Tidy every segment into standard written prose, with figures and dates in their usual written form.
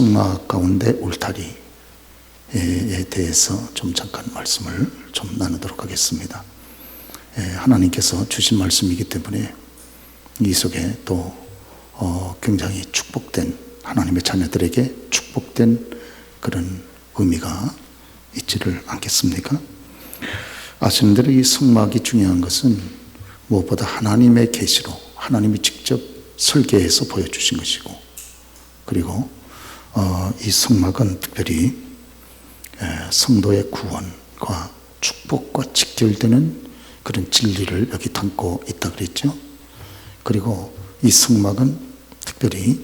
성막 가운데 울타리에 대해서 좀 잠깐 말씀을 좀 나누도록 하겠습니다. 하나님께서 주신 말씀이기 때문에 이 속에 또 굉장히 축복된, 하나님의 자녀들에게 축복된 그런 의미가 있지를 않겠습니까? 아시는 대로 이 성막이 중요한 것은 무엇보다 하나님의 계시로 하나님이 직접 설계해서 보여주신 것이고, 그리고 이 성막은 특별히 성도의 구원과 축복과 직결되는 그런 진리를 여기 담고 있다 그랬죠. 그리고 이 성막은 특별히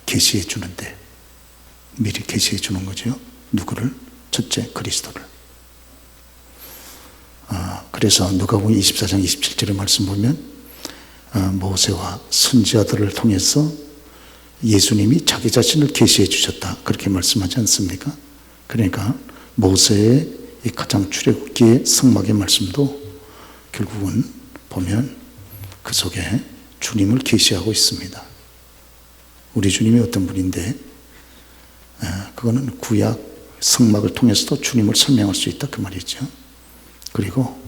계시해 주는데, 미리 계시해 주는 거죠. 누구를? 첫째, 그리스도를. 그래서 누가복음 24장 27절의 말씀 보면 모세와 선지자들을 통해서 예수님이 자기 자신을 계시해 주셨다, 그렇게 말씀하지 않습니까? 그러니까 모세의 이 가장 출애굽기의 성막의 말씀도 결국은 보면 그 속에 주님을 계시하고 있습니다. 우리 주님이 어떤 분인데, 그거는 구약 성막을 통해서도 주님을 설명할 수 있다, 그 말이죠. 그리고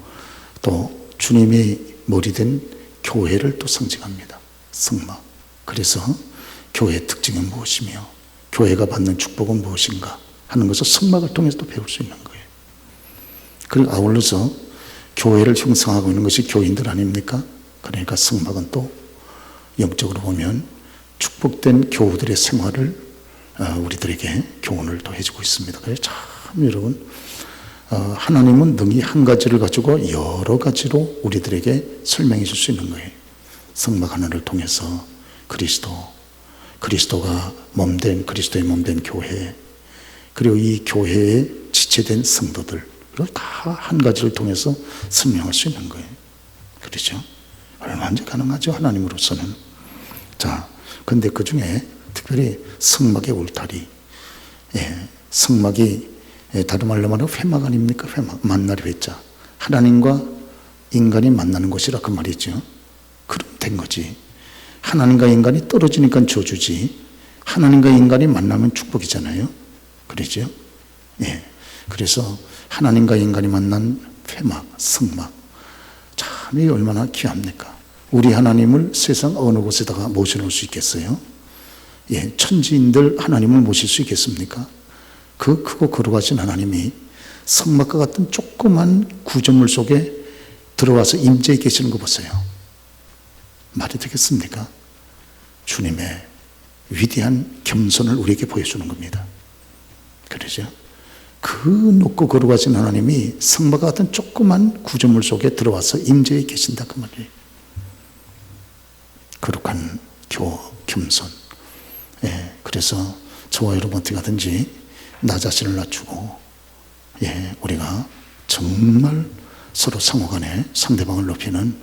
또 주님의 머리된 교회를 또 상징합니다, 성막. 그래서 교회의 특징은 무엇이며 교회가 받는 축복은 무엇인가 하는 것을 성막을 통해서도 배울 수 있는 거예요. 그리고 아울러서 교회를 형성하고 있는 것이 교인들 아닙니까? 그러니까 성막은 또 영적으로 보면 축복된 교우들의 생활을 우리들에게 교훈을 또 해주고 있습니다. 그래서 참 여러분, 하나님은 능히 한 가지를 가지고 여러 가지로 우리들에게 설명해 줄 수 있는 거예요. 성막 하나를 통해서 그리스도가 몸된, 그리스도의 몸된 교회, 그리고 이 교회에 지체된 성도들, 이걸 다 한 가지를 통해서 설명할 수 있는 거예요. 그렇죠? 얼마나 가능하죠, 하나님으로서는. 자, 근데 그 중에 특별히 성막의 울타리, 성막이 다른 말로 말하면 회막 아닙니까? 회막, 만날 회자. 하나님과 인간이 만나는 곳이라 그 말이죠. 그럼 된 거지. 하나님과 인간이 떨어지니까 저주지, 하나님과 인간이 만나면 축복이잖아요. 그러죠? 그래서 하나님과 인간이 만난 회막, 성막, 참 이 얼마나 귀합니까? 우리 하나님을 세상 어느 곳에다가 모셔놓을 수 있겠어요? 천지인들 하나님을 모실 수 있겠습니까? 그 크고 거룩하신 하나님이 성막과 같은 조그만 구조물 속에 들어와서 임재해 계시는 거 보세요. 말이 되겠습니까? 주님의 위대한 겸손을 우리에게 보여주는 겁니다. 그러죠? 그 높고 거룩하신 하나님이 성막과 같은 조그만 구조물 속에 들어와서 임재해 계신다, 그 말이에요. 거룩한 겸손. 그래서 저와 여러분 어떻게 하든지 나 자신을 낮추고, 우리가 정말 서로 상호간에 상대방을 높이는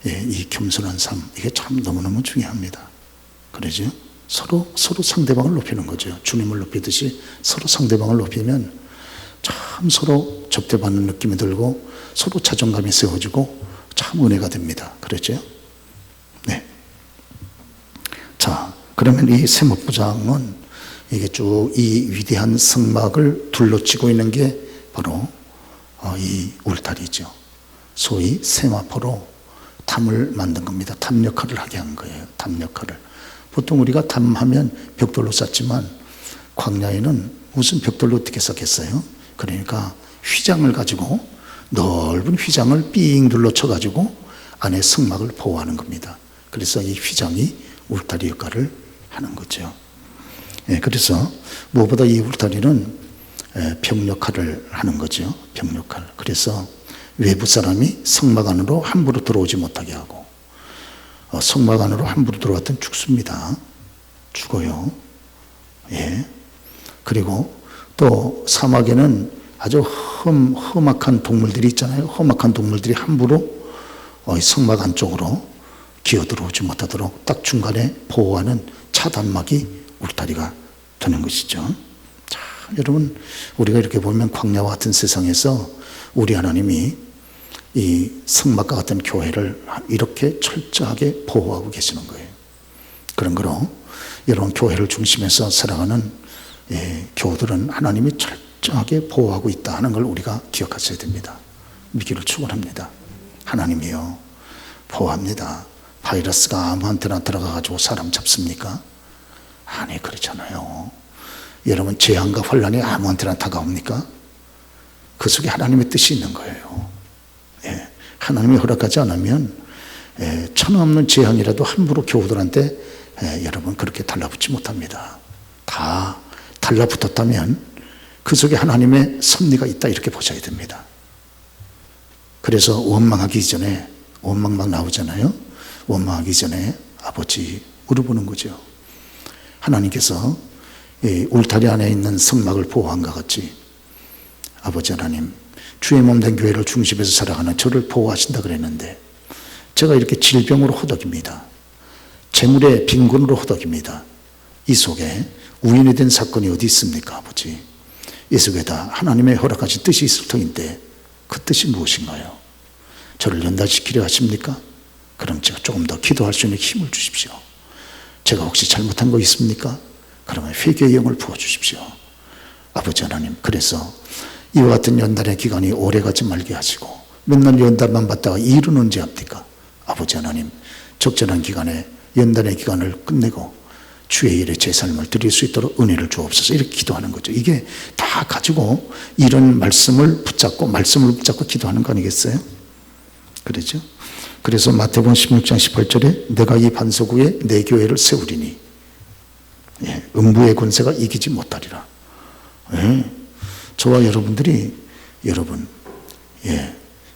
이 겸손한 삶, 이게 참 너무너무 중요합니다. 그러죠? 서로 상대방을 높이는 거죠. 주님을 높이듯이 서로 상대방을 높이면 참 서로 접대받는 느낌이 들고 서로 자존감이 세워지고 참 은혜가 됩니다. 그렇죠? 네. 자, 그러면 이 세무부장은 이게 쭉 이 위대한 성막을 둘러치고 있는 게 바로 이 울타리죠. 소위 세마포로 담을 만든 겁니다. 담 역할을 하게 한 거예요. 담 역할을. 보통 우리가 담하면 벽돌로 쌓지만 광야에는 무슨 벽돌로 어떻게 쌓겠어요? 그러니까 휘장을 가지고, 넓은 휘장을 삥 둘러쳐 가지고 안에 성막을 보호하는 겁니다. 그래서 이 휘장이 울타리 역할을 하는 거죠. 그래서 무엇보다 이 울타리는 벽 역할을 하는 거죠. 벽 역할. 그래서 외부 사람이 성막 안으로 함부로 들어오지 못하게 하고, 성막 안으로 함부로 들어왔더니 죽습니다. 죽어요. 그리고 또 사막에는 아주 험악한 동물들이 있잖아요. 험악한 동물들이 함부로 성막 안쪽으로 기어들어오지 못하도록 딱 중간에 보호하는 차단막이 울타리가 되는 것이죠. 자, 여러분, 우리가 이렇게 보면 광야와 같은 세상에서 우리 하나님이 이 성막과 같은 교회를 이렇게 철저하게 보호하고 계시는 거예요. 그런 거로 여러분 교회를 중심해서 살아가는 교우들은 하나님이 철저하게 보호하고 있다 하는 걸 우리가 기억하셔야 됩니다. 믿기를 축원합니다. 하나님이요 보호합니다. 바이러스가 아무한테나 들어가가지고 사람 잡습니까? 아니 그렇잖아요. 여러분 재앙과 환란이 아무한테나 다가옵니까? 그 속에 하나님의 뜻이 있는 거예요. 하나님이 허락하지 않으면 천하없는 재앙이라도 함부로 교우들한테 여러분 그렇게 달라붙지 못합니다. 다 달라붙었다면 그 속에 하나님의 섭리가 있다 이렇게 보셔야 됩니다. 그래서 원망하기 전에 원망 막 나오잖아요. 원망하기 전에 아버지 물어보는 거죠. 하나님께서 울타리 안에 있는 성막을 보호한 것 같이 아버지 하나님 주의 몸된 교회를 중심에서 살아가는 저를 보호하신다 그랬는데 제가 이렇게 질병으로 호덕입니다. 재물의 빈곤으로 호덕입니다. 이 속에 우연이 된 사건이 어디 있습니까 아버지? 이 속에 다 하나님의 허락하신 뜻이 있을 터인데 그 뜻이 무엇인가요? 저를 연단시키려 하십니까? 그럼 제가 조금 더 기도할 수 있는 힘을 주십시오. 제가 혹시 잘못한 거 있습니까? 그러면 회개의 영을 부어주십시오. 아버지 하나님 그래서 이와 같은 연단의 기간이 오래가지 말게 하시고 맨날 연단만 받다가 일은 언제 합니까? 아버지 하나님 적절한 기간에 연단의 기간을 끝내고 주의 일에 제 삶을 드릴 수 있도록 은혜를 주옵소서 이렇게 기도하는 거죠. 이게 다 가지고 이런 말씀을 붙잡고 기도하는 거 아니겠어요? 그렇죠? 그래서 마태복음 16장 18절에 내가 이 반석 위에 내 교회를 세우리니 음부의 권세가 이기지 못하리라. 저와 여러분들이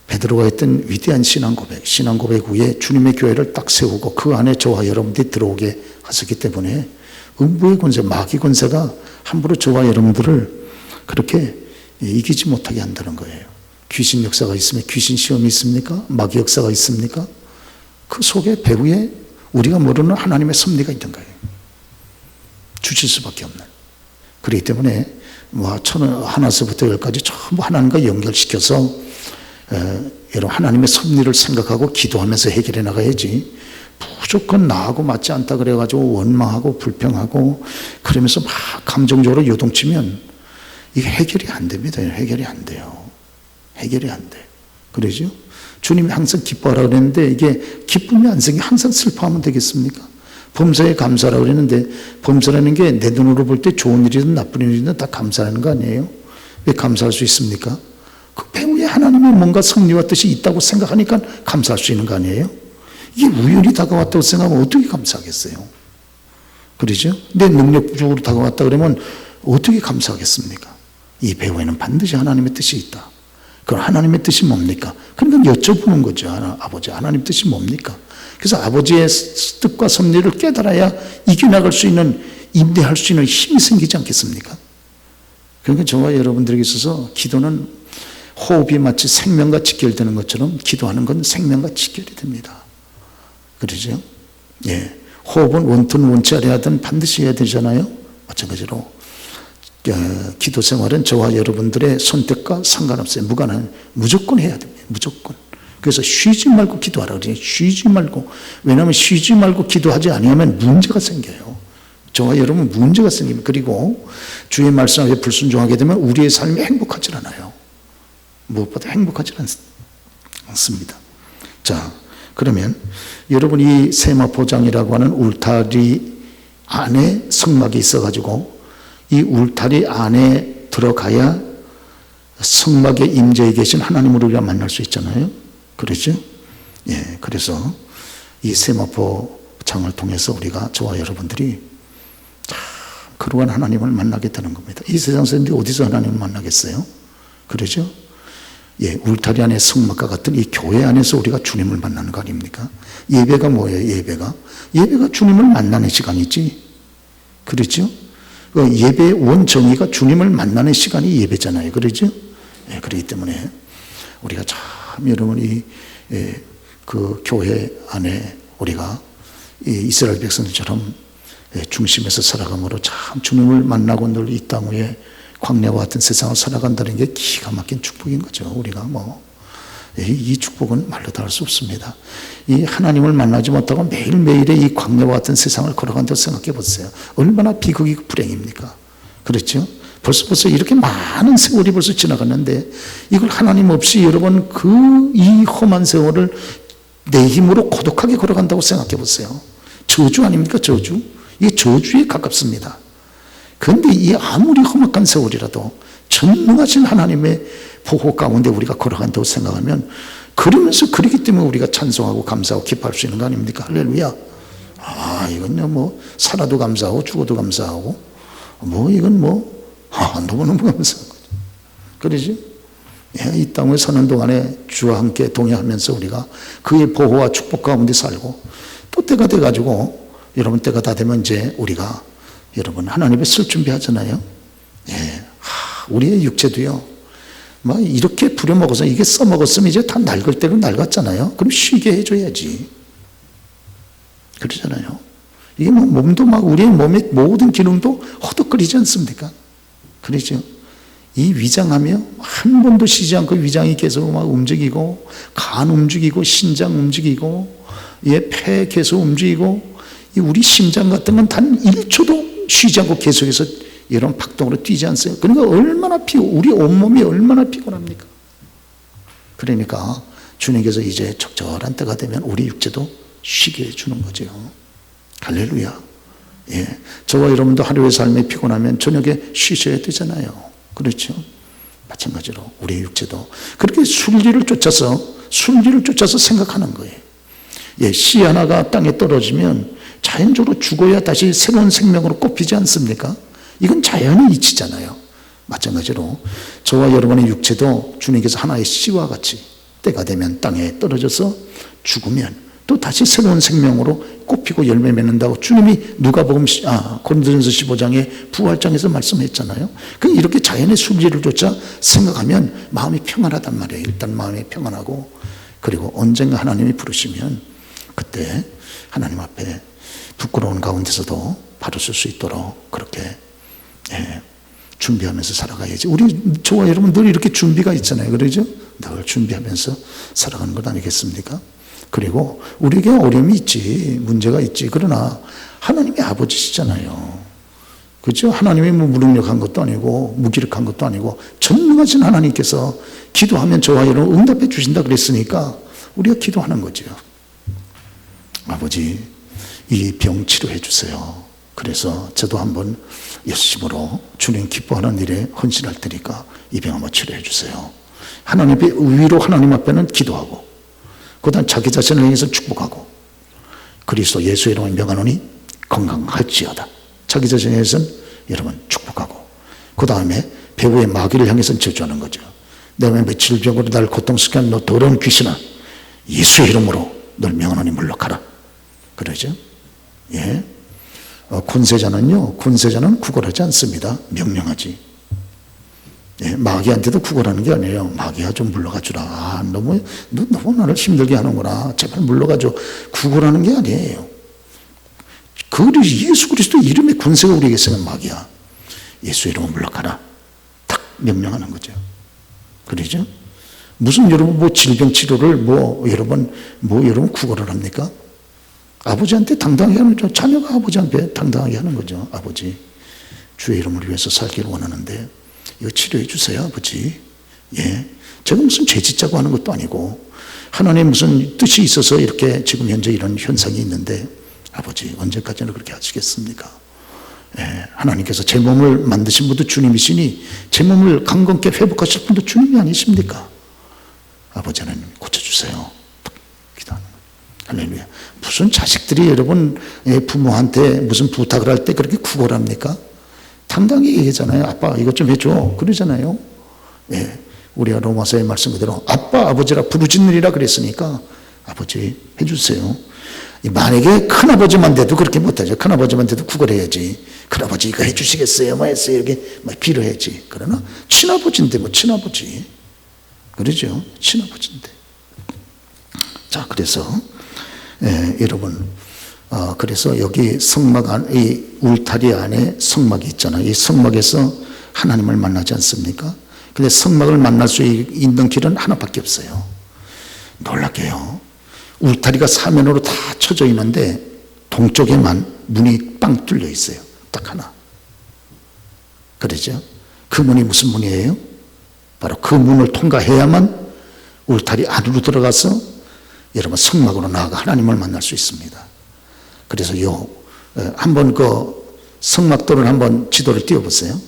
베드로가 했던 위대한 신앙 고백 후에 주님의 교회를 딱 세우고 그 안에 저와 여러분들이 들어오게 하셨기 때문에 음부의 권세, 마귀 권세가 함부로 저와 여러분들을 그렇게 이기지 못하게 한다는 거예요. 귀신 역사가 있으면 귀신 시험이 있습니까? 마귀 역사가 있습니까? 그 속에 배후에 우리가 모르는 하나님의 섭리가 있는 거예요. 주실 수밖에 없는. 그렇기 때문에 하나서부터 열까지 전부 하나님과 연결시켜서 여러분 하나님의 섭리를 생각하고 기도하면서 해결해 나가야지 무조건 나하고 맞지 않다 그래가지고 원망하고 불평하고 그러면서 막 감정적으로 요동치면 이게 해결이 안 됩니다. 해결이 안 돼요. 해결이 안 돼. 그러죠? 주님이 항상 기뻐하라 그랬는데 이게 기쁨이 안 생겨 항상 슬퍼하면 되겠습니까? 범사에 감사라고 그랬는데 범사라는 게 내 눈으로 볼 때 좋은 일이든 나쁜 일이든 다 감사하는 거 아니에요? 왜 감사할 수 있습니까? 그 배후에 하나님의 뭔가 섭리와 뜻이 있다고 생각하니까 감사할 수 있는 거 아니에요? 이게 우연히 다가왔다고 생각하면 어떻게 감사하겠어요? 그러죠? 내 능력 부족으로 다가왔다 그러면 어떻게 감사하겠습니까? 이 배후에는 반드시 하나님의 뜻이 있다. 그럼 하나님의 뜻이 뭡니까? 그러니까 여쭤보는 거죠. 아버지 하나님 뜻이 뭡니까? 그래서 아버지의 뜻과 섭리를 깨달아야 이겨나갈 수 있는 임대할 수 있는 힘이 생기지 않겠습니까? 그러니까 저와 여러분들에게 있어서 기도는 호흡이 마치 생명과 직결되는 것처럼 기도하는 건 생명과 직결이 됩니다. 그러죠? 호흡은 원튼 원치 아래하든 반드시 해야 되잖아요. 마찬가지로 기도 생활은 저와 여러분들의 선택과 상관없어요. 무조건 해야 됩니다. 무조건. 그래서 쉬지 말고 기도하라 그래요. 쉬지 말고. 왜냐하면 쉬지 말고 기도하지 않으면 문제가 생겨요. 저와 여러분 문제가 생깁니다. 그리고 주의 말씀에 불순종하게 되면 우리의 삶이 행복하지 않아요. 무엇보다 행복하지 않습니다. 자, 그러면 여러분 이 세마포장이라고 하는 울타리 안에 성막이 있어가지고 이 울타리 안에 들어가야 성막에 임재해 계신 하나님을 우리가 만날 수 있잖아요. 그렇죠? 그래서 이 세마포장을 통해서 우리가 저와 여러분들이 참 그러한 하나님을 만나겠다는 겁니다. 이 세상 사람들이 어디서 하나님을 만나겠어요? 그렇죠? 울타리 안에 성막과 같은 이 교회 안에서 우리가 주님을 만나는 거 아닙니까? 예배가 뭐예요? 예배가 주님을 만나는 시간이지. 그렇죠? 예배의 원정의가 주님을 만나는 시간이 예배잖아요. 그렇죠? 그렇기 때문에 우리가 참 여러분이 그 교회 안에 우리가 이스라엘 백성들처럼 중심에서 살아감으로 참 주님을 만나고 늘 이 땅 위에 광야와 같은 세상을 살아간다는 게 기가 막힌 축복인 거죠. 우리가 이 축복은 말로 다 할 수 없습니다. 이 하나님을 만나지 못하고 매일매일의 이 광야와 같은 세상을 걸어간다고 생각해 보세요. 얼마나 비극이고 불행입니까? 그렇죠? 벌써 이렇게 많은 세월이 벌써 지나갔는데 이걸 하나님 없이 여러분 이 험한 세월을 내 힘으로 고독하게 걸어간다고 생각해 보세요. 저주 아닙니까? 저주. 이게 저주에 가깝습니다. 그런데 이 아무리 험악한 세월이라도 전능하신 하나님의 보호 가운데 우리가 걸어간다고 생각하면 그러면서 그렇기 때문에 우리가 찬송하고 감사하고 기뻐할 수 있는 거 아닙니까? 할렐루야. 이건요 뭐 살아도 감사하고 죽어도 감사하고 이건 너무너무 감사한 거죠. 그러지? 이 땅을 사는 동안에 주와 함께 동행하면서 우리가 그의 보호와 축복 가운데 살고 또 때가 돼가지고 여러분 때가 다 되면 이제 우리가 여러분 하나님 앞에 쓸 준비하잖아요. 우리의 육체도요 이렇게 부려먹어서 이게 써먹었으면 이제 다 낡을 대로 낡았잖아요. 그럼 쉬게 해줘야지. 그러잖아요. 이게 몸도 우리의 몸의 모든 기능도 허덕거리지 않습니까? 그러죠. 이 위장하며 한 번도 쉬지 않고 위장이 계속 막 움직이고 간 움직이고 신장 움직이고 폐 계속 움직이고 우리 심장 같은 건 단 1초도 쉬지 않고 계속해서 이런 박동으로 뛰지 않습니까? 그러니까 얼마나 우리 온몸이 얼마나 피곤합니까? 그러니까 주님께서 이제 적절한 때가 되면 우리 육체도 쉬게 해주는 거죠. 할렐루야. 저와 여러분도 하루의 삶에 피곤하면 저녁에 쉬셔야 되잖아요. 그렇죠? 마찬가지로 우리 육체도 그렇게 순리를 쫓아서 생각하는 거예요. 씨 하나가 땅에 떨어지면 자연적으로 죽어야 다시 새로운 생명으로 꼽히지 않습니까? 이건 자연의 이치잖아요. 마찬가지로 저와 여러분의 육체도 주님께서 하나의 씨와 같이 때가 되면 땅에 떨어져서 죽으면 또 다시 새로운 생명으로 꼽히고 열매 맺는다고 주님이 누가복음 고린도전서 15장에 부활장에서 말씀했잖아요. 이렇게 자연의 순리를 쫓아 생각하면 마음이 평안하단 말이에요. 일단 마음이 평안하고 그리고 언젠가 하나님이 부르시면 그때 하나님 앞에 부끄러운 가운데서도 바로 쓸 수 있도록 그렇게 준비하면서 살아가야지. 저와 여러분 늘 이렇게 준비가 있잖아요. 그러죠? 늘 준비하면서 살아가는 것 아니겠습니까? 그리고 우리에게 어려움이 있지, 문제가 있지. 그러나 하나님이 아버지시잖아요. 그렇죠? 하나님이 무능력한 것도 아니고 무기력한 것도 아니고 전능하신 하나님께서 기도하면 저와 여러분 응답해 주신다 그랬으니까 우리가 기도하는 거죠. 아버지, 이 병 치료해 주세요. 그래서 저도 한번 열심으로 주님 기뻐하는 일에 헌신할 테니까 이 병 한번 치료해 주세요. 하나님의 의로 하나님 앞에는 기도하고 그 다음 자기 자신을 향해서 축복하고 그리스도 예수의 이름을 명하노니 건강할지어다. 자기 자신에 대해서는 여러분 축복하고 그 다음에 배후의 마귀를 향해서는 저주하는 거죠. 내가 질병으로 날 고통스럽게 하는 너 더러운 귀신아, 예수의 이름으로 널 명하노니 물러가라. 그러죠? 군세자는 구걸하지 않습니다. 명령하지. 마귀한테도 구걸하는 게 아니에요. 마귀야 좀 물러가 주라. 너 너무 나를 힘들게 하는구나. 제발 물러가줘. 구걸하는 게 아니에요. 예수 그리스도 이름의 군세가 우리에게 있으면 마귀야. 예수 이름으로 물러가라. 딱 명령하는 거죠. 그러죠? 무슨 여러분 질병 치료를 여러분 구걸을 합니까? 아버지한테 당당하게 하는 거죠. 자녀가 아버지한테 당당하게 하는 거죠. 아버지, 주의 이름을 위해서 살기를 원하는데 이거 치료해 주세요, 아버지. 제가 무슨 죄짓자고 하는 것도 아니고 하나님 무슨 뜻이 있어서 이렇게 지금 현재 이런 현상이 있는데 아버지, 언제까지나 그렇게 하시겠습니까? 하나님께서 제 몸을 만드신 분도 주님이시니 제 몸을 강건케 회복하실 분도 주님이 아니십니까? 아버지 하나님 고쳐주세요. 기도하는 거예요. 할렐루야. 무슨 자식들이 여러분 부모한테 무슨 부탁을 할 때 그렇게 구걸합니까? 당당히 얘기하잖아요. 아빠 이것 좀 해줘. 그러잖아요. 우리가 로마서의 말씀 그대로 아빠 아버지라 부르짖느니라 그랬으니까 아버지 해주세요. 만약에 큰아버지만 돼도 그렇게 못하죠. 큰아버지만 돼도 구걸해야지. 큰아버지 이거 해주시겠어요? 했어요. 이렇게 빌어야지. 그러나 친아버지인데 친아버지. 그러죠. 친아버지인데. 자, 그래서 여러분 그래서 여기 성막 이 울타리 안에 성막이 있잖아요. 이 성막에서 하나님을 만나지 않습니까? 근데 성막을 만날 수 있는 길은 하나밖에 없어요. 놀랍게요. 울타리가 사면으로 다 쳐져 있는데 동쪽에만 문이 빵 뚫려 있어요. 딱 하나. 그러죠? 그 문이 무슨 문이에요? 바로 그 문을 통과해야만 울타리 안으로 들어가서 여러분 성막으로 나아가 하나님을 만날 수 있습니다. 그래서 한번 그 성막도를 한번 지도를 띄워보세요.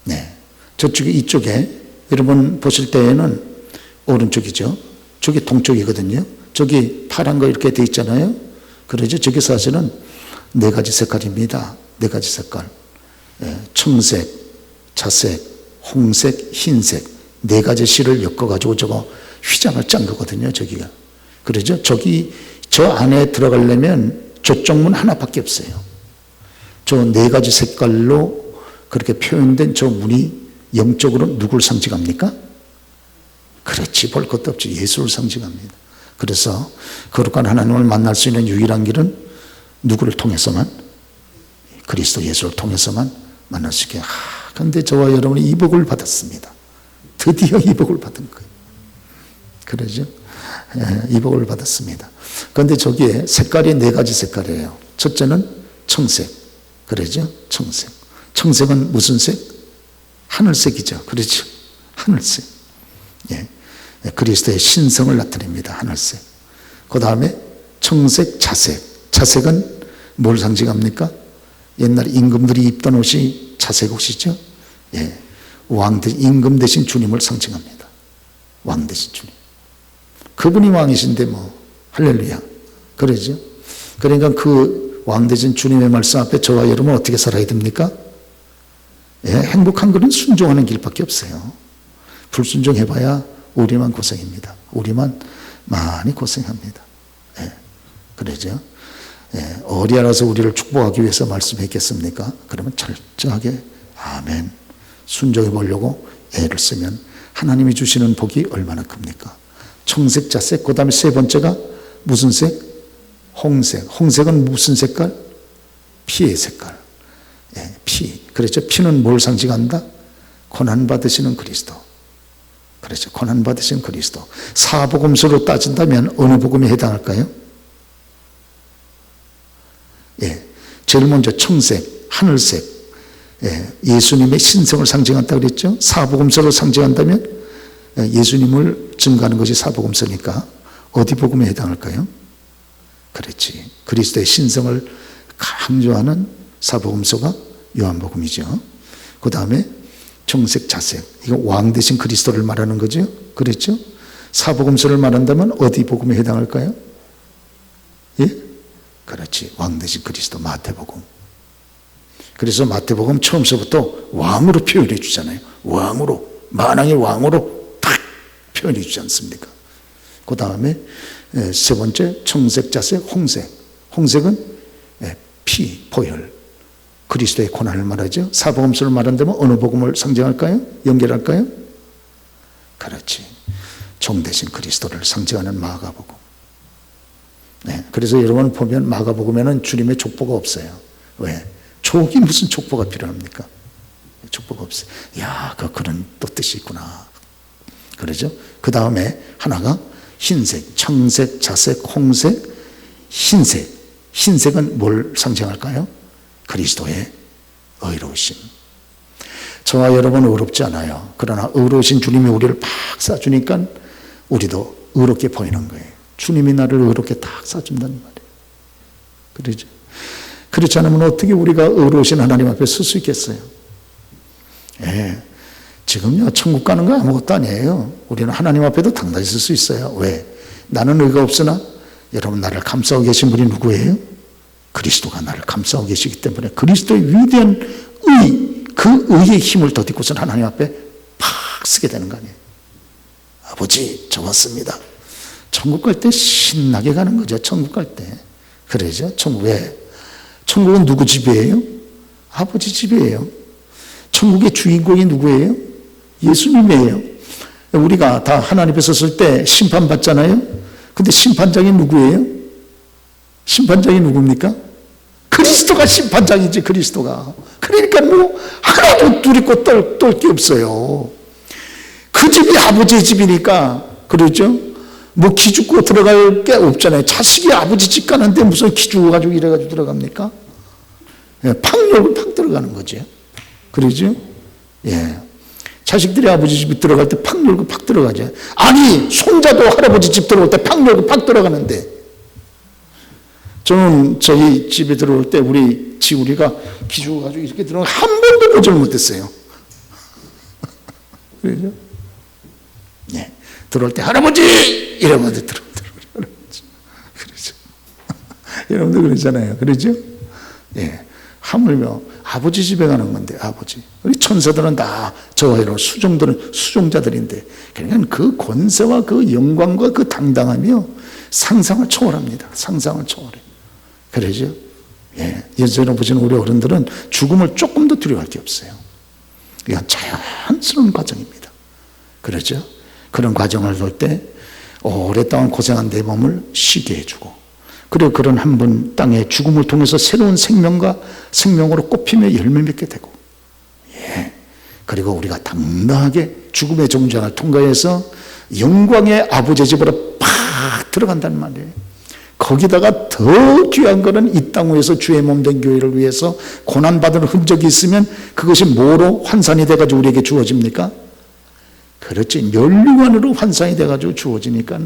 네. 저쪽에 이쪽에 여러분 보실 때에는 오른쪽이죠. 저기 동쪽이거든요. 저기 파란 거 이렇게 돼 있잖아요. 그러죠. 저기 사실은 네 가지 색깔입니다. 네 가지 색깔. 청색, 자색, 홍색, 흰색. 네 가지 실을 엮어가지고 저거 휘장을 짠 거거든요. 저기가. 그러죠. 저 안에 들어가려면 저쪽 문 하나밖에 없어요. 저 네 가지 색깔로 그렇게 표현된 저 문이 영적으로 누굴 상징합니까? 그렇지, 볼 것도 없지. 예수를 상징합니다. 그래서 거룩한 하나님을 만날 수 있는 유일한 길은 누구를 통해서만? 그리스도 예수를 통해서만 만날 수 있게. 그런데 저와 여러분이 이 복을 받았습니다. 드디어 이 복을 받은 거예요. 그러죠? 이 복을 받았습니다. 그런데 저기에 색깔이 네 가지 색깔이에요. 첫째는 청색. 그러죠? 청색. 청색은 무슨 색? 하늘색이죠. 그렇죠? 하늘색. 예. 그리스도의 신성을 나타냅니다. 하늘색. 그 다음에 청색, 자색. 자색은 뭘 상징합니까? 옛날 임금들이 입던 옷이 자색 옷이죠. 예. 임금 대신 주님을 상징합니다. 왕 대신 주님. 그분이 왕이신데 뭐 할렐루야. 그러죠. 그러니까 그 왕 대신 주님의 말씀 앞에 저와 여러분 어떻게 살아야 됩니까? 예, 행복한 것은 순종하는 길밖에 없어요. 불순종해봐야 우리만 고생입니다. 우리만 많이 고생합니다. 예, 그러죠. 예, 어디 알아서 우리를 축복하기 위해서 말씀했겠습니까? 그러면 철저하게 아멘. 순종해 보려고 애를 쓰면 하나님이 주시는 복이 얼마나 큽니까? 청색, 자색, 그 다음에 세 번째가 무슨 색? 홍색. 홍색은 무슨 색깔? 피의 색깔. 예, 피. 그렇죠. 피는 뭘 상징한다? 고난받으시는 그리스도. 그렇죠. 고난받으신 그리스도. 사복음서로 따진다면 어느 복음에 해당할까요? 예, 제일 먼저 청색, 하늘색. 예, 예수님의 신성을 상징한다고 그랬죠. 사복음서로 상징한다면 예수님을 증거하는 것이 사복음서니까 어디 복음에 해당할까요? 그렇지. 그리스도의 신성을 강조하는 사복음서가 요한복음이죠. 그 다음에 청색, 자색. 이거 왕 대신 그리스도를 말하는 거죠. 그렇죠? 사복음서를 말한다면 어디 복음에 해당할까요? 예? 그렇지. 왕 대신 그리스도 마태복음. 그래서 마태복음 처음서부터 왕으로 표현해 주잖아요. 왕으로. 만왕의 왕으로 딱 표현해 주지 않습니까? 그 다음에 세 번째 청색, 자색, 홍색. 홍색은 피, 보혈. 그리스도의 고난을 말하죠. 사복음서를 말한다면 어느 복음을 상징할까요? 연결할까요? 그렇지. 종 대신 그리스도를 상징하는 마가복음. 네, 그래서 여러분 보면 마가복음에는 주님의 족보가 없어요. 왜? 족이 무슨 족보가 필요합니까? 족보가 없어요. 야, 그런 또 뜻이 있구나. 그러죠? 그 다음에 하나가 흰색, 청색, 자색, 홍색, 흰색. 흰색은 뭘 상징할까요? 그리스도의 의로우심. 저와 여러분은 의롭지 않아요. 그러나 의로우신 주님이 우리를 팍 쏴주니까 우리도 의롭게 보이는 거예요. 주님이 나를 의롭게 딱 쏴준다는 말이에요. 그러죠? 그렇지 않으면 어떻게 우리가 의로우신 하나님 앞에 설 수 있겠어요? 예. 지금요, 천국 가는 거 아무것도 아니에요. 우리는 하나님 앞에도 당당히 설 수 있어요. 왜? 나는 의가 없으나 여러분 나를 감싸고 계신 분이 누구예요? 그리스도가 나를 감싸고 계시기 때문에 그리스도의 위대한 의, 그 의의 힘을 덧입고선 하나님 앞에 팍 쓰게 되는 거 아니에요. 아버지, 저 왔습니다. 천국 갈 때 신나게 가는 거죠. 천국 갈 때. 그러죠. 천국 왜? 천국은 누구 집이에요? 아버지 집이에요. 천국의 주인공이 누구예요? 예수님이에요. 우리가 다 하나님 앞에 섰을 때 심판받잖아요. 근데 심판장이 누구예요? 심판장이 누굽니까? 그리스도가 심판장이지, 그리스도가. 그러니까 뭐 하나도 두렵고 떨 게 없어요. 그 집이 아버지의 집이니까. 그렇죠? 뭐 기죽고 들어갈 게 없잖아요. 자식이 아버지 집 가는데 무슨 기죽어가지고 이래가지고 들어갑니까? 예, 팍 열고 팍 들어가는 거죠. 그러죠? 예. 자식들이 아버지 집에 들어갈 때 팍 열고 팍 들어가죠. 아니, 손자도 할아버지 집 들어올 때 팍 열고 팍 들어가는데, 저는 저희 집에 들어올 때 우리 지우리가 기죽어가지고 이렇게 들어가 한 번도 보질 못했어요. 그러죠? 예. 들어올 때 할아버지! 이러면서 할아버지. 그러죠. 여러분들 그러잖아요. 그러죠? 예. 하물며 아버지 집에 가는 건데, 아버지. 우리 천사들은 다 저와 여러분 수종들은 수종자들인데, 그러니까 그 권세와 그 영광과 그 당당함이요, 상상을 초월합니다. 상상을 초월해. 그러죠? 예. 예전에 보시는 우리 어른들은 죽음을 조금 더 두려워할 게 없어요. 이건 자연스러운 과정입니다. 그러죠? 그런 과정을 돌 때 오랫동안 고생한 내 몸을 쉬게 해주고, 그리고 그런 한 번 땅에 죽음을 통해서 새로운 생명과 생명으로 꽃피며 열매 맺게 되고, 예. 그리고 우리가 당당하게 죽음의 종장을 통과해서 영광의 아버지 집으로 팍 들어간단 말이에요. 거기다가 더 귀한 거는 이 땅 위에서 주의 몸 된 교회를 위해서 고난받은 흔적이 있으면 그것이 뭐로 환산이 돼가지고 우리에게 주어집니까? 그렇지. 면류관으로 환산이 돼가지고 주어지니까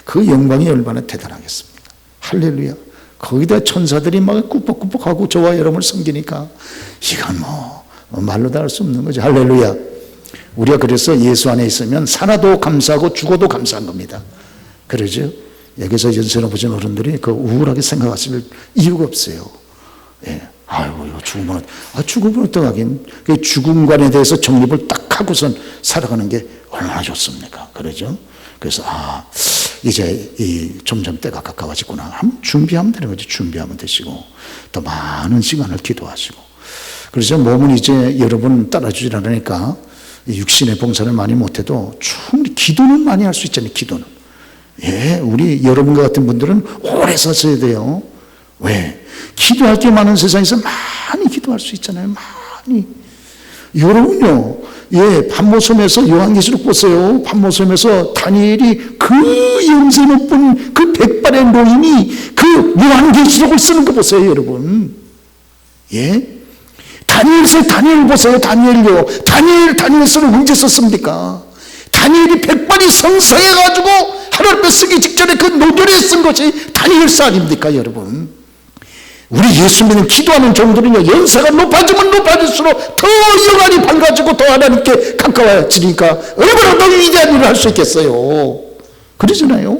그 영광이 얼마나 대단하겠습니까? 할렐루야. 거기다 천사들이 막 꾸벅꾸벅하고 저와 여러분을 섬기니까 이건 뭐 말로 다 할 수 없는 거죠. 할렐루야. 우리가 그래서 예수 안에 있으면 살아도 감사하고 죽어도 감사한 겁니다. 그러죠? 여기서 연세로 보신 어른들이 그 우울하게 생각하실 이유가 없어요. 예. 아이고, 죽으면 어떡하긴. 그 죽음관에 대해서 정립을 딱 하고선 살아가는 게 얼마나 좋습니까? 그러죠? 그래서, 이제 점점 때가 가까워지구나. 한번 준비하면 되는 거죠. 준비하면 되시고, 또 많은 시간을 기도하시고. 그래서 몸은 이제 여러분 따라주질 않으니까 육신의 봉사를 많이 못해도 충분히 기도는 많이 할 수 있잖아요. 기도는. 예, 우리 여러분과 같은 분들은 오래 서셔야 돼요. 왜? 기도할 게 많은 세상에서 많이 기도할 수 있잖아요. 많이. 여러분요, 예, 반모섬에서 요한계시록 보세요. 반모섬에서 다니엘이 그 염세 높은 그 백발의 노인이 그 요한계시록을 쓰는 거 보세요, 여러분. 예? 다니엘 보세요, 다니엘요. 다니엘서는 언제 썼습니까? 다니엘이 백발이 성성해가지고 하나님께 쓰기 직전에 그 노조리에 쓴 것이 다니엘서 아닙니까, 여러분? 우리 예수 믿는 기도하는 종들은요, 연세가 높아지면 높아질수록 더 영안이 밝아지고 더 하나님께 가까워지니까 얼마나 더 위대한 일을 할 수 있겠어요. 그러잖아요.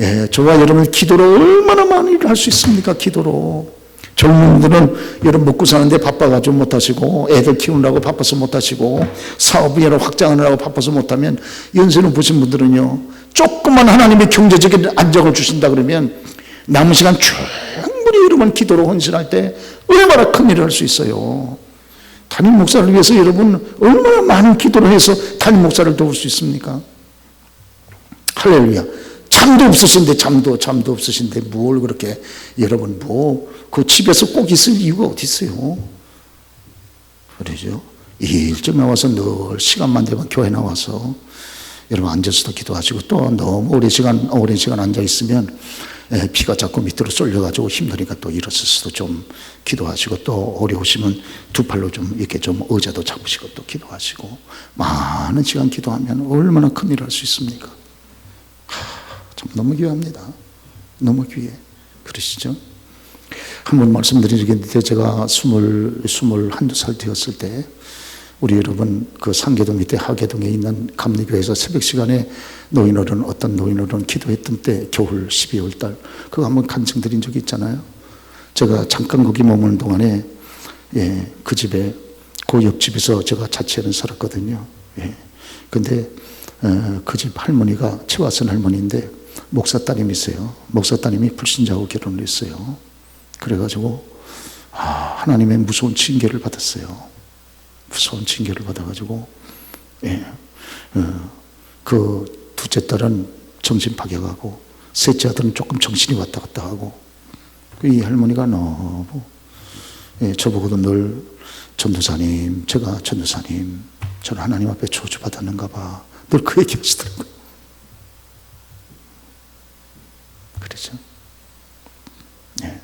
예, 저와 여러분 기도로 얼마나 많은 일을 할 수 있습니까? 기도로. 젊은 분들은 여러분 먹고 사는데 바빠가지고 못하시고, 애들 키우느라고 바빠서 못하시고, 사업을 확장하느라고 바빠서 못하면, 연세는 보신 분들은요, 조금만 하나님의 경제적인 안정을 주신다 그러면 남은 시간 충분히 여러분 기도로 헌신할 때 얼마나 큰 일을 할 수 있어요. 담임 목사를 위해서 여러분 얼마나 많은 기도를 해서 담임 목사를 도울 수 있습니까? 할렐루야. 잠도 없으신데 뭘 그렇게 여러분 그 집에서 꼭 있을 이유가 어디 있어요? 그러죠. 일찍 나와서 늘 시간만 되면 교회 나와서 여러분 앉아서도 기도하시고, 또 너무 오랜 시간 앉아 있으면 피가 자꾸 밑으로 쏠려가지고 힘드니까 또 일어서서도 좀 기도하시고, 또 어려우시면 두 팔로 좀 이렇게 좀 의자도 잡으시고 또 기도하시고, 많은 시간 기도하면 얼마나 큰 일을 할 수 있습니까? 참 너무 귀합니다. 너무 귀해. 그러시죠? 한번 말씀드리겠는데, 제가 21살 되었을 때 우리 여러분 그 상계동 밑에 하계동에 있는 감리교회에서 새벽 시간에 어떤 노인어른 기도했던 때, 겨울 12월 달 그거 한번 간증 드린 적이 있잖아요. 제가 잠깐 거기 머무는 동안에, 예, 그 집에, 그 옆집에서 제가 자취하는 살았거든요. 예. 근데 그 집 할머니가 최화선 할머니인데 목사 따님이세요. 목사 따님이 불신자하고 결혼을 했어요. 그래가지고 하나님의 무서운 징계를 받았어요. 무서운 징계를 받아가지고, 예, 그 둘째 딸은 정신 파괴하고 셋째 아들은 조금 정신이 왔다 갔다 하고, 이 할머니가 너무, 예, 저보고도 늘 전도사님, 저는 하나님 앞에 저주받았는가 봐, 늘 그 얘기 하시더라고요. 그렇죠? 네.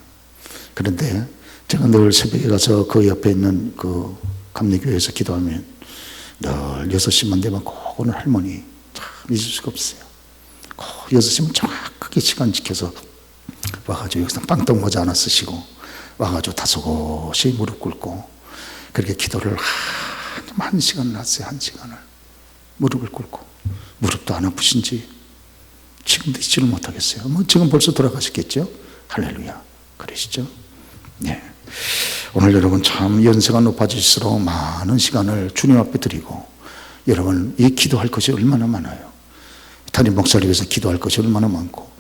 그런데 제가 늘 새벽에 가서 그 옆에 있는 그 감리교회에서 기도하면 늘 6시만 되면 꼭 오는 할머니 참 잊을 수가 없어요. 꼭 6시면 정확하게 시간 지켜서 와가지고 여기서 빵떡 모자 하나 쓰시고 와가지고 다소곳이 무릎 꿇고 그렇게 기도를 한 시간을 했어요. 1시간을 무릎을 꿇고. 무릎도 안 아프신지 지금도 잊지를 못하겠어요. 뭐 지금 벌써 돌아가셨겠죠? 할렐루야. 그러시죠? 네. 오늘 여러분 참 연세가 높아질수록 많은 시간을 주님 앞에 드리고 여러분 이 기도할 것이 얼마나 많아요. 담임 목사를 위해서 기도할 것이 얼마나 많고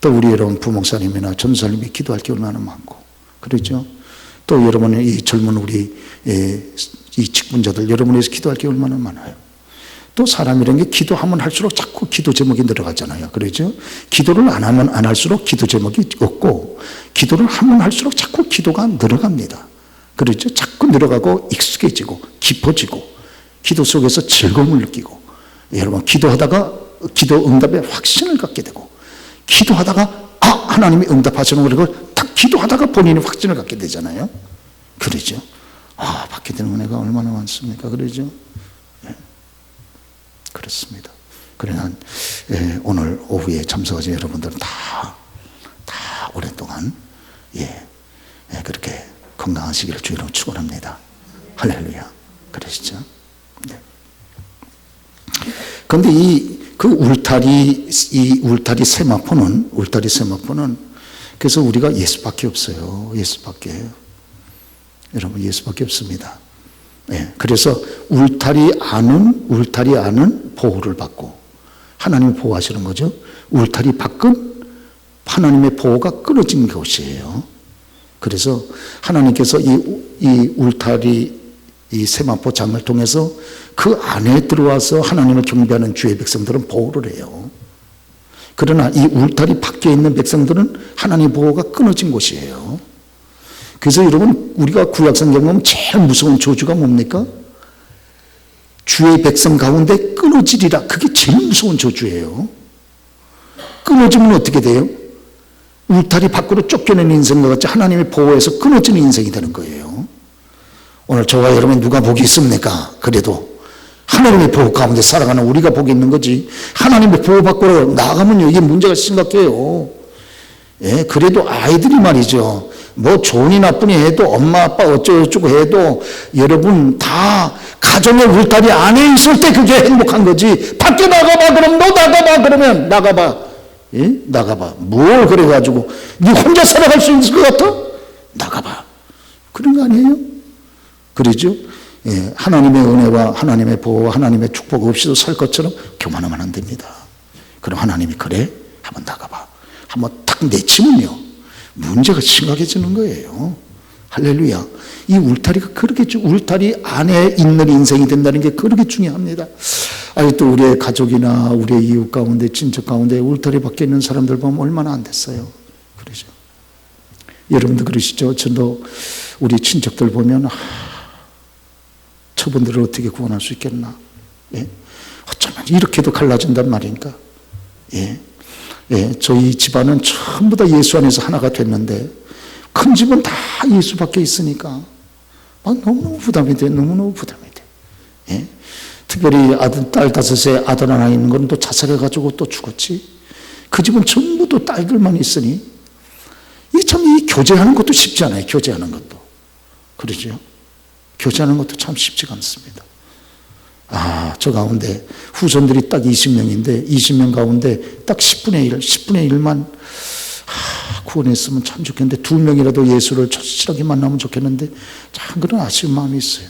또 우리 여러분 부목사님이나 전사님이 기도할 게 얼마나 많고 그렇죠? 또 여러분 이 젊은 우리 이 직분자들 여러분을 위해서 기도할 게 얼마나 많아요. 또 사람이라는 게 기도하면 할수록 자꾸 기도 제목이 늘어가잖아요. 그렇죠? 기도를 안 하면 안 할수록 기도 제목이 없고 기도를 하면 할수록 자꾸 기도가 늘어갑니다. 그렇죠? 자꾸 늘어가고 익숙해지고 깊어지고 기도 속에서 즐거움을 느끼고 여러분 기도하다가 기도 응답에 확신을 갖게 되고 기도하다가 하나님이 응답하시는 걸 딱 기도하다가 본인이 확신을 갖게 되잖아요. 그러죠? 받게 되는 은혜가 얼마나 많습니까? 그러죠? 네. 그렇습니다. 그러나 오늘 오후에 참석하신 여러분들은 다 오랫동안 그렇게 건강하시기를 주의로 축원합니다. 할렐루야. 그러시죠? 네. 그런데 이 울타리 세마포는 그래서 우리가 예수밖에 없어요. 예수밖에. 여러분 예수밖에 없습니다. 네. 그래서 울타리 안은 보호를 받고 하나님이 보호하시는 거죠. 울타리 밖은 하나님의 보호가 끊어진 곳이에요. 그래서 하나님께서 이 울타리 이 세마포 장을 통해서 그 안에 들어와서 하나님을 경배하는 주의 백성들은 보호를 해요. 그러나 이 울타리 밖에 있는 백성들은 하나님의 보호가 끊어진 곳이에요. 그래서 여러분 우리가 구약성경 보면 제일 무서운 저주가 뭡니까? 주의 백성 가운데 끊어지리라. 그게 제일 무서운 저주예요. 끊어지면 어떻게 돼요? 울타리 밖으로 쫓겨낸 인생과 같이 하나님의 보호에서 끊어지는 인생이 되는 거예요. 오늘 저와 여러분 누가 복이 있습니까? 그래도 하나님의 보호 가운데 살아가는 우리가 복이 있는 거지. 하나님의 보호 밖으로 나가면요 이게 문제가 심각해요. 예, 그래도 아이들이 말이죠. 뭐 좋으니 나쁘니 해도 엄마 아빠 어쩌고저쩌고 해도 여러분 다 가정의 울타리 안에 있을 때 그게 행복한 거지. 밖에 나가봐 그럼 너 나가봐 그러면 나가봐. 예? 나가봐. 뭘 그래가지고 네 혼자 살아갈 수 있을 것 같아? 나가봐. 그런 거 아니에요? 그러죠? 예, 하나님의 은혜와 하나님의 보호와 하나님의 축복 없이도 살 것처럼 교만하면 안 됩니다. 그럼 하나님이 그래? 한번 나가봐. 한번 탁 내치면요 문제가 심각해지는 거예요. 할렐루야. 이 울타리가 그렇게 울타리 안에 있는 인생이 된다는 게 그렇게 중요합니다. 또 우리의 가족이나 우리의 이웃 가운데 친척 가운데 울타리 밖에 있는 사람들 보면 얼마나 안 됐어요. 그러죠. 여러분도 그러시죠. 저도 우리 친척들 보면 저분들을 어떻게 구원할 수 있겠나. 예? 어쩌면 이렇게도 갈라진단 말인가. 예. 저희 집안은 전부 다 예수 안에서 하나가 됐는데 큰 집은 다 예수 밖에 있으니까 너무너무 부담이 돼. 너무너무 부담이 돼. 예? 특별히 딸 5에 아들 하나 있는 건 또 자살해가지고 또 죽었지. 그 집은 전부 또 딸들만 있으니 이 교제하는 것도 쉽지 않아요. 교제하는 것도. 그러죠. 교제하는 것도 참 쉽지가 않습니다. 저 가운데 후손들이 딱 20명인데 20명 가운데 딱 10분의 1만 구원했으면 참 좋겠는데 2명이라도 예수를 절실하게 만나면 좋겠는데 참 그런 아쉬운 마음이 있어요.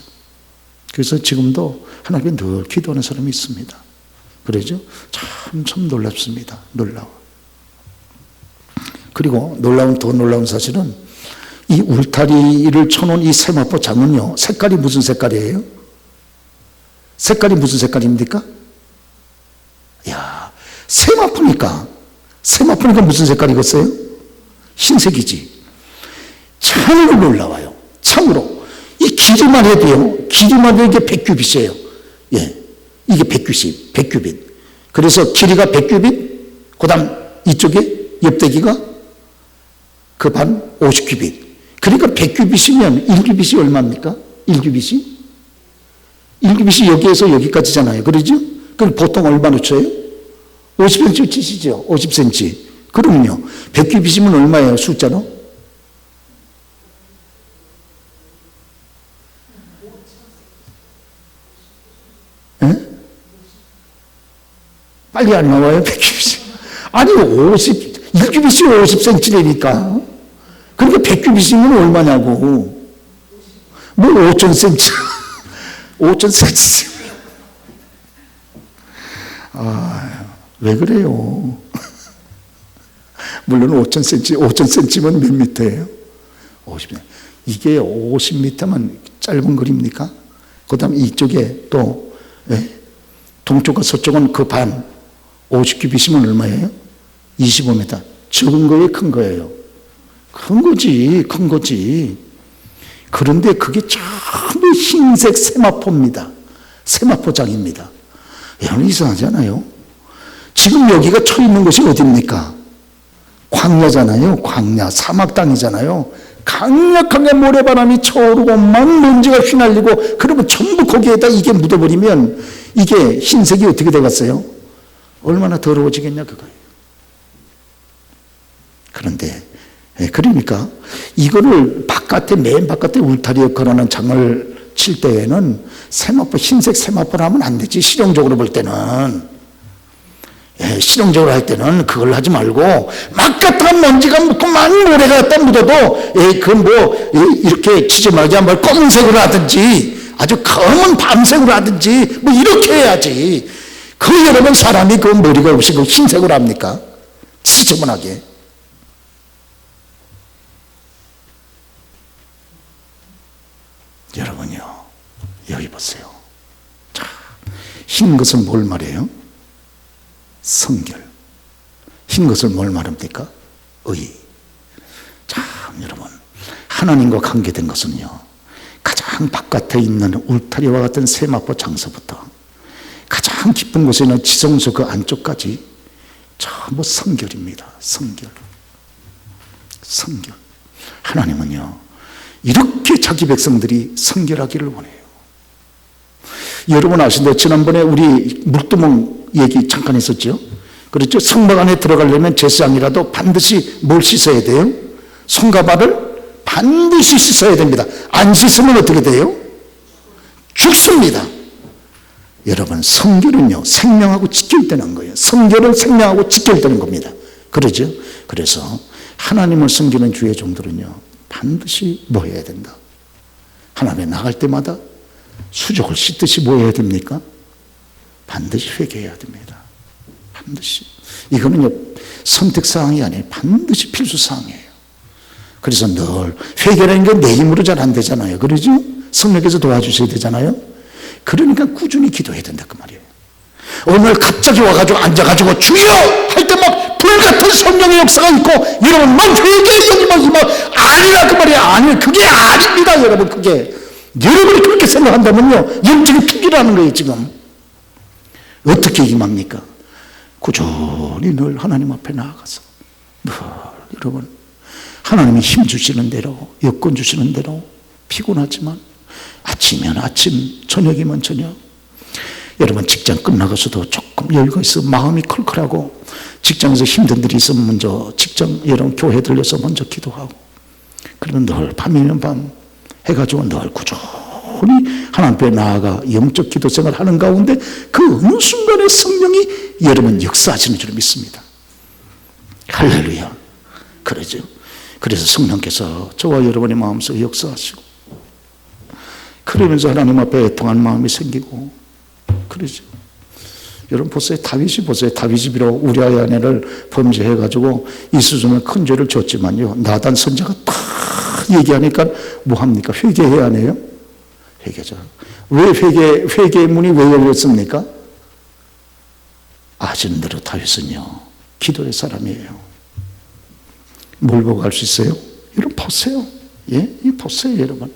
그래서 지금도 하나님께 늘 기도하는 사람이 있습니다. 그러죠? 참 놀랍습니다. 놀라워. 그리고 더 놀라운 사실은 이 울타리를 쳐놓은 이 세마포 장은요 색깔이 무슨 색깔이에요? 색깔이 무슨 색깔입니까? 세마포니까 무슨 색깔이겠어요? 흰색이지. 참으로 놀라워요. 참으로. 이 길이만 해도요, 이게 백규빗이에요. 예. 이게 190, 100규빗. 그래서 길이가 100규빗, 그 다음 이쪽에 옆대기가 그 반 50규빗. 그러니까 100규빗이면 1규빗이 얼마입니까? 1규빗이? 1규빗이 여기에서 여기까지잖아요. 그러죠? 그럼 보통 얼마나 쳐요? 50cm 치시죠? 50cm. 그러면요. 100규빗이면 얼마예요? 숫자로? 예? 빨리 안 나와요? 100규빗이. 아니, 1규빗이 50cm라니까. 그러니까 100규빗이면 얼마냐고. 뭐 5000cm. 5000cm. 왜 그래요? 물론 5000cm면 몇 미터예요? 50m. 이게 50m면 짧은 거리입니까? 그 다음에 이쪽에 또, 동쪽과 서쪽은 그 반, 50규빗이면 얼마예요? 25m. 적은 거예요? 큰 거예요? 큰 거지, 큰 거지. 그런데 그게 전부 흰색 세마포입니다. 세마포장입니다. 여러분 이상하잖아요. 지금 여기가 쳐 있는 곳이 어디입니까? 광야잖아요. 광야, 사막 땅이잖아요. 강력하게 모래바람이 쳐오르고 막 먼지가 휘날리고 그러면 전부 거기에다 이게 묻어버리면 이게 흰색이 어떻게 되겠어요? 얼마나 더러워지겠냐 그거예요. 그런데 그러니까 이거를 바깥에 맨 바깥에 울타리에 걸어놓은 장을 칠 때에는 세마포, 흰색 세마포를 하면 안 되지. 실용적으로 볼 때는. 실용적으로 할 때는 그걸 하지 말고 막 갖다가 먼지가 묻고 막 모래가 갖다 묻어도 그건 뭐 이렇게 지저분하게 한번 검은색으로 하든지 아주 검은 밤색으로 하든지 뭐 이렇게 해야지. 그 여러분 사람이 그 머리가 없이 그 흰색으로 합니까? 지저분하게. 여러분요, 여기 보세요. 자, 흰 것은 뭘 말해요? 성결. 흰 것을 뭘 말합니까? 의. 자, 여러분, 하나님과 관계된 것은요, 가장 바깥에 있는 울타리와 같은 세마포 장소부터 가장 깊은 곳에 있는 지성소 그 안쪽까지 전부 성결입니다. 성결. 성결. 하나님은요, 이렇게 자기 백성들이 성결하기를 원해요. 여러분 아시는데 지난번에 우리 물두멍 얘기 잠깐 했었죠. 그렇죠? 성막 안에 들어가려면 제사장이라도 반드시 뭘 씻어야 돼요? 손과 발을 반드시 씻어야 됩니다. 안 씻으면 어떻게 돼요? 죽습니다. 여러분 성결은요 생명하고 직결되는 거예요. 성결은 생명하고 직결되는 겁니다. 그러죠? 그래서 하나님을 섬기는 주의 종들은요 반드시 뭐 해야 된다? 하나님에 나갈 때마다 수족을 씻듯이 뭐 해야 됩니까? 반드시 회개해야 됩니다. 반드시. 이거는요 선택사항이 아니에요. 반드시 필수사항이에요. 그래서 늘 회개라는 게 내 힘으로 잘 안 되잖아요. 그러죠? 성령께서 도와주셔야 되잖아요. 그러니까 꾸준히 기도해야 된다 그 말이에요. 오늘 갑자기 와가지고 앉아가지고 주여 할 때 막 불같은 성령의 역사가 있고 여러분 막 회개 여기만 막 아니라 그 말이에요. 아니 그게 아닙니다 여러분. 그게 여러분이 그렇게 생각한다면요 영적인 투기라는 거예요. 지금 어떻게 임합니까? 꾸준히 늘 하나님 앞에 나아가서 늘 여러분 하나님이 힘 주시는 대로 여건 주시는 대로 피곤하지만 아침이면 아침 저녁이면 저녁 여러분 직장 끝나가서도 조금 여유가 있어 마음이 컬컬하고 직장에서 힘든 일이 있으면 먼저 직장 여러분 교회 들려서 먼저 기도하고 그러면 늘 밤이면 밤 해가지고 늘 꾸준히 하나님 앞에 나아가 영적 기도 생활 하는 가운데 그 어느 순간에 성령이 여러분 역사하시는 줄 믿습니다. 할렐루야. 그러죠. 그래서 성령께서 저와 여러분의 마음속에 역사하시고 그러면서 하나님 앞에 애통한 마음이 생기고 그러죠. 여러분 보세요. 다윗이 보세요. 다윗이 비록 우리아의 아내를 범죄해가지고 이 수준의 큰 죄를 졌지만요. 나단 선자가 딱 얘기하니까 뭐합니까? 회개해야 하네요. 회개자. 왜 회개의 문이 왜 열렸습니까? 아시는 대로 다윗은요. 기도의 사람이에요. 뭘 보고 알 수 있어요? 여러분 보세요. 예? 이 보세요, 여러분.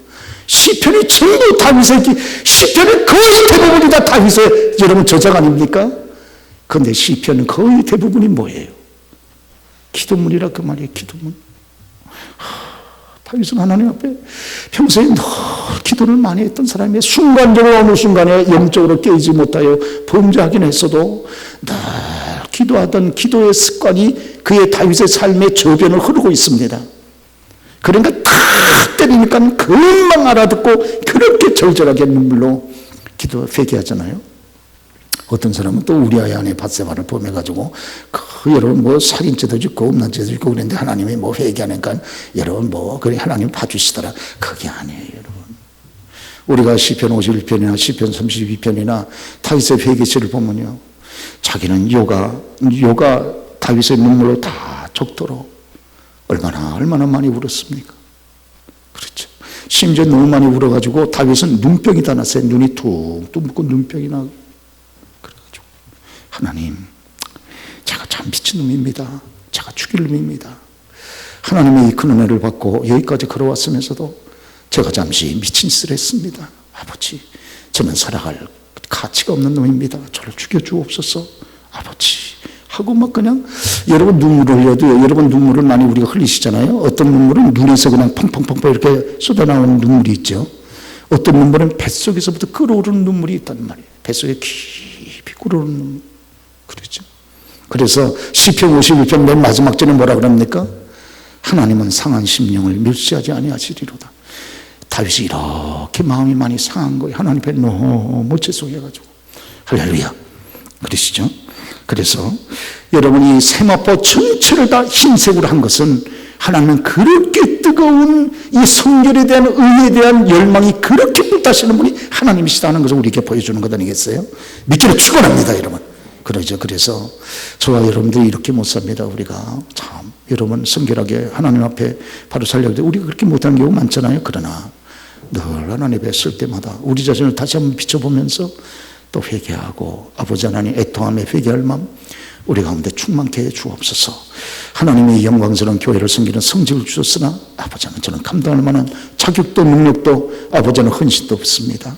시편이 전부 다윗의 시편의 거의 대부분이 다 다윗의 여러분 저작 아닙니까? 그런데 시편은 거의 대부분이 뭐예요? 기도문이라 그 말이에요. 기도문. 다윗은 하나님 앞에 평소에 늘 기도를 많이 했던 사람이에요. 순간적으로 어느 순간에 영적으로 깨지 못하여 범죄하긴 했어도 늘 기도하던 기도의 습관이 그의 다윗의 삶의 저변을 흐르고 있습니다. 그러니까 탁 때리니까 금방 알아듣고 그렇게 절절하게 눈물로 기도 회개하잖아요. 어떤 사람은 또 우리아의 아내 밧세바를 범해가지고 여러분 뭐 살인죄도 짓고 음란 죄도 짓고 그랬는데 하나님이 뭐 회개하니까 여러분 뭐 그래 하나님 봐주시더라. 그게 아니에요, 여러분. 우리가 시편 51편이나 시편 32편이나 다윗의 회개시를 보면요, 자기는 요가 다윗의 눈물을 다 적도록 얼마나 많이 울었습니까? 그렇죠. 심지어 너무 많이 울어가지고 다윗은 눈병이 다 났어요. 눈이 툭툭 붓고 눈병이 나고. 그래가지고 하나님, 제가 참 미친놈입니다. 제가 죽일 놈입니다. 하나님의 이 큰 은혜를 받고 여기까지 걸어왔으면서도 제가 잠시 미친 짓을 했습니다. 아버지, 저는 살아갈 가치가 없는 놈입니다. 저를 죽여주옵소서. 아버지 하고 막 그냥 여러분 눈물을 흘려도 여러분 눈물을 많이 우리가 흘리시잖아요. 어떤 눈물은 눈에서 그냥 펑펑펑펑 이렇게 쏟아나오는 눈물이 있죠. 어떤 눈물은 뱃속에서부터 끓어오르는 눈물이 있단 말이에요. 뱃속에 깊이 끓어오르는 눈물. 그렇죠. 그래서 시편 51편 맨 마지막 절에 뭐라 그럽니까? 하나님은 상한 심령을 멸시하지 아니하시리로다. 다윗이 이렇게 마음이 많이 상한 거예요. 하나님 앞에 너무 죄송해가지고. 할렐루야. 그러시죠? 그래서 여러분이 세마포 전체를 다 흰색으로 한 것은 하나님은 그렇게 뜨거운 이 성결에 대한 의에 대한 열망이 그렇게 불타시는 분이 하나님이시다는 것을 우리에게 보여주는 것 아니겠어요? 믿기를 축원합니다, 여러분. 그러죠. 그래서 저와 여러분들이 이렇게 못 삽니다. 우리가 참 여러분 성결하게 하나님 앞에 바로 살려고 돼. 우리가 그렇게 못하는 경우 많잖아요. 그러나 늘 하나님 앞에 쓸 때마다 우리 자신을 다시 한번 비춰보면서 또 회개하고 아버지 하나님 애통함에 회개할 마음 우리 가운데 충만케 해 주옵소서. 하나님의 영광스러운 교회를 섬기는 성직을 주셨으나 아버지 하나님 저는 감당할 만한 자격도 능력도 아버지 하나님 헌신도 없습니다.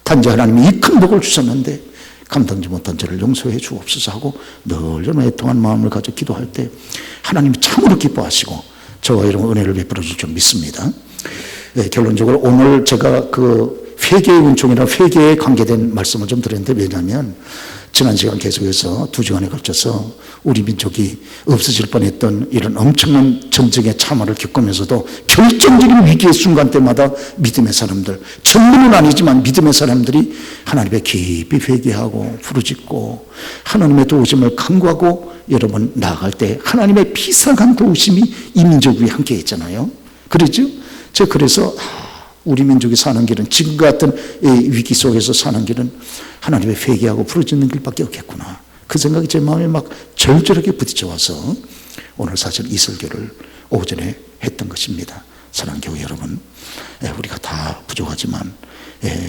단지 하나님이 이 큰 복을 주셨는데 감당지 못한 저를 용서해 주옵소서 하고 늘 애통한 마음을 가져 기도할 때 하나님이 참으로 기뻐하시고 저와 여러분 은혜를 베풀어 줄 줄 믿습니다. 네, 결론적으로 오늘 제가 그 회개의 은총이나 회개에 관계된 말씀을 좀 드렸는데 왜냐하면 지난 시간 계속해서 2주간에 걸쳐서 우리 민족이 없어질 뻔했던 이런 엄청난 전쟁의 참화를 겪으면서도 결정적인 위기의 순간 때마다 믿음의 사람들, 전부는 아니지만 믿음의 사람들이 하나님의 깊이 회개하고 부르짖고 하나님의 도우심을 간구하고 여러분 나아갈 때 하나님의 비상한 도우심이 이 민족 위에 함께 있잖아요. 그렇죠? 제가 그래서 우리 민족이 사는 길은 지금 같은 위기 속에서 사는 길은 하나님의 회개하고 부르짖는 길밖에 없겠구나. 그 생각이 제 마음에 막 절절하게 부딪혀와서 오늘 사실 이 설교를 오전에 했던 것입니다. 사랑하는 교회 여러분, 우리가 다 부족하지만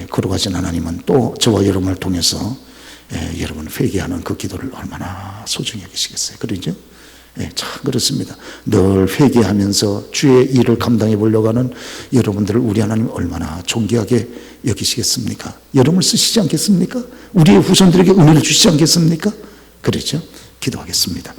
걸어가신 하나님은 또 저와 여러분을 통해서 여러분 회개하는 그 기도를 얼마나 소중히 여기시겠어요. 그러죠? 참 그렇습니다. 늘 회개하면서 주의 일을 감당해 보려고 하는 여러분들을 우리 하나님 얼마나 존귀하게 여기시겠습니까? 여러분을 쓰시지 않겠습니까? 우리의 후손들에게 은혜를 주시지 않겠습니까? 그렇죠? 기도하겠습니다.